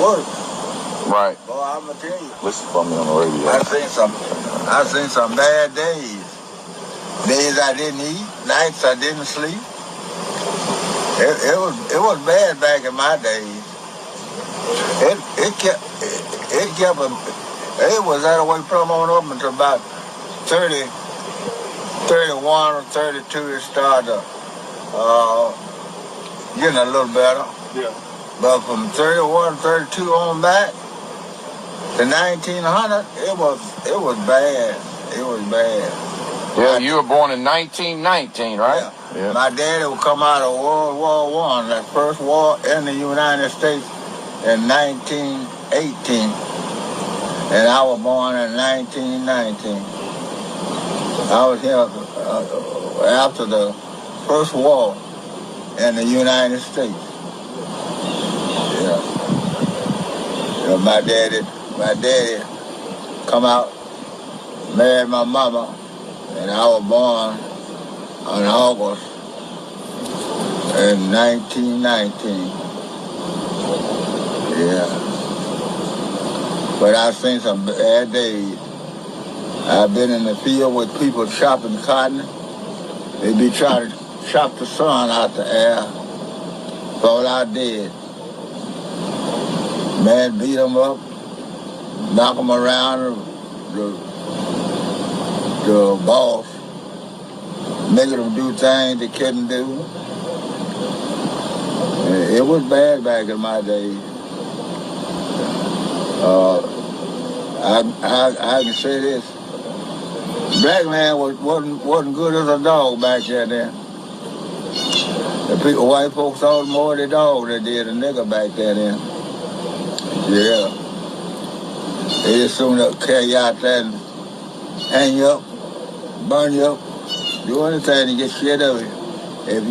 work. Right. Boy, I'm gonna tell you. Listen for me on the radio. I seen some bad days. Days I didn't eat, nights I didn't sleep. It was bad back in my days. It was that way from on up until about 30, 31 or 32. It started getting a little better. Yeah. But from 31, 32 on back to 1900, it was bad. It was bad. Yeah, you were born in 1919, right? Yeah. My daddy would come out of World War I, that first war in the United States in 1918. And I was born in 1919. I was here after the first war in the United States. Yeah. My daddy come out, married my mama, and I was born in August in 1919. Yeah. But I've seen some bad days. I've been in the field with people chopping cotton. They be trying to chop the sun out the air. Fall out dead. Man beat them up, knock them around the boss, making them do things they couldn't do. It was bad back in my days. I can say this. Black man wasn't good as a dog back then. The white folks saw more the dog than did a nigga back then. Yeah. They just soon carry you out there and hang you up, burn you up, do anything to get shit of it. If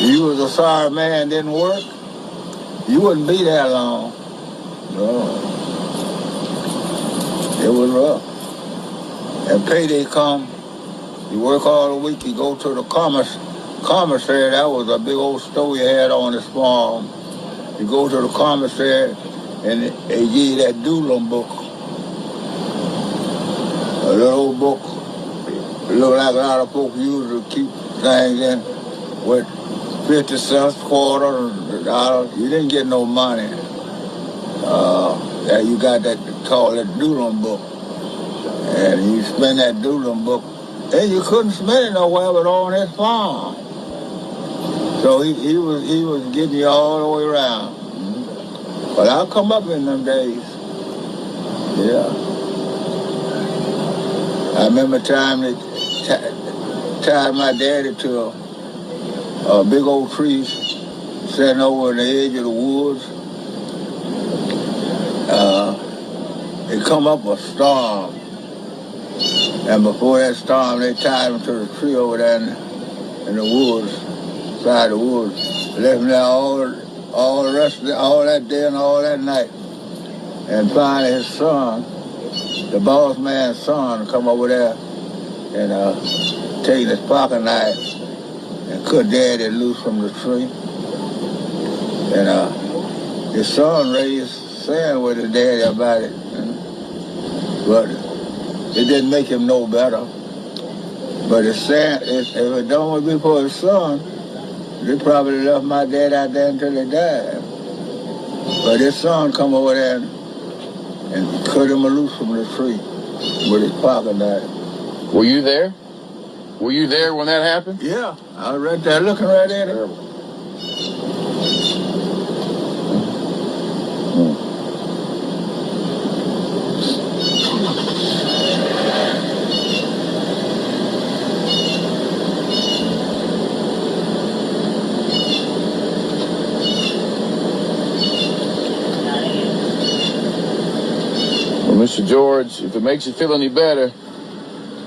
you was a sorry man and didn't work, you wouldn't be that long. No. It was rough. And payday come, you work all the week, you go to the commissary. That was a big old store you had on this farm. You go to the commissary and they give you that doodle book. A little old book. It looked like a lot of folks used to keep things in with 50 cents, quarter, $1. You didn't get no money. You got that called that doodle book. And you spend that doodle book. And you couldn't spend it nowhere but on his farm. So he was getting you all the way around. But I'll come up in them days. Yeah. I remember time they tied my daddy to a big old tree sitting over on the edge of the woods. It come up a storm. And before that storm, they tied him to the tree over there in the woods, side of the woods. Left him there all that day and all that night. And finally his son, the boss man's son, come over there and take his pocket knife and cut daddy loose from the tree. And his son raised sand with his daddy about it. But it didn't make him no better. But if it don't be for his son, they probably left my dad out there until he died. But his son come over there and cut him loose from the tree with his pocket knife. Were you there? Were you there when that happened? Yeah, I was right there looking right at it. Mr. George, if it makes you feel any better,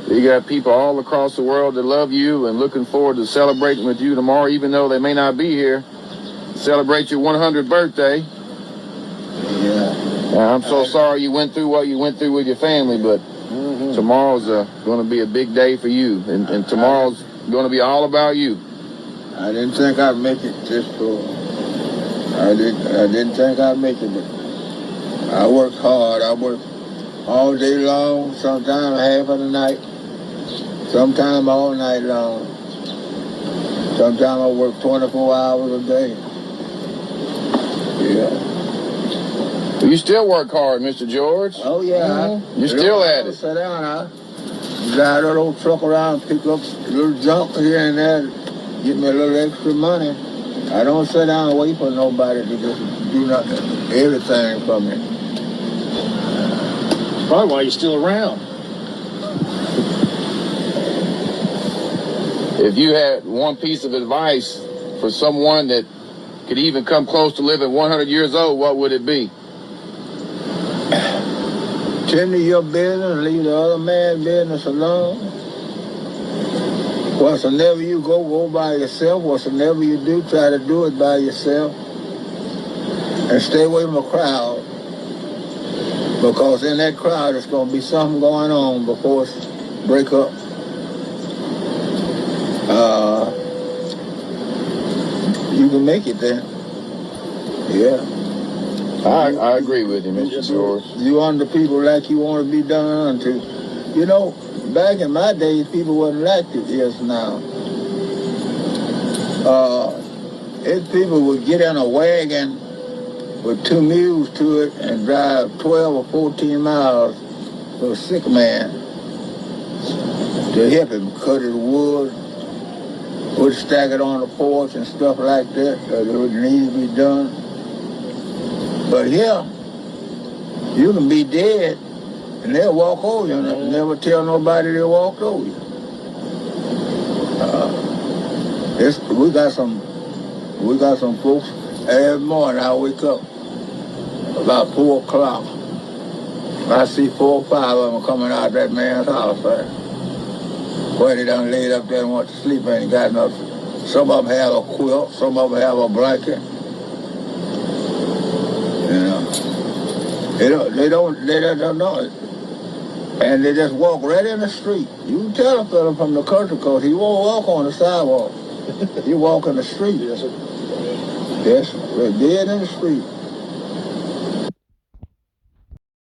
you got people all across the world that love you and looking forward to celebrating with you tomorrow, even though they may not be here. Celebrate your 100th birthday. Yeah. I'm so sorry you went through what you went through with your family, but tomorrow's going to be a big day for you, and tomorrow's going to be all about you. I didn't think I'd make it this far. I didn't think I'd make it, but I work hard. I work all day long, sometimes half of the night, sometimes all night long. Sometimes I work 24 hours a day. Yeah. You still work hard, Mr. George. Oh, yeah. You're still at it. Sit down, drive that old truck around, pick up a little junk here and there, get me a little extra money. I don't sit down and wait for nobody to just do nothing, everything for me. Probably why you're still around. If you had one piece of advice for someone that could even come close to living 100 years old, what would it be? Tend to your business, leave the other man's business alone. Whatsoever you go by yourself. Whatsoever you do, try to do it by yourself. And stay away from a crowd. Because in that crowd, there's going to be something going on before it's break up. You can make it then. Yeah. I agree with you, Mr. George. You under people like you want to be done unto. You know, back in my days, people wasn't like it is now. If people would get in a wagon with 2 mules to it and drive 12 or 14 miles to a sick man to help him cut his wood, would stack it on the porch and stuff like that, because it would need to be done. But here, you can be dead and they'll walk over you and never tell nobody they walked over you. We got some folks every morning. I wake up about 4 o'clock. I see 4 or 5 of them coming out of that man's house. Boy, they done laid up there and went to sleep and ain't got enough. Some of them have a quilt, some of them have a blanket. You know, they don't know it. And they just walk right in the street. You can tell a fella from the country because he won't walk on the sidewalk. He walk in the street. Yes, sir. Yes, we're dead in the street.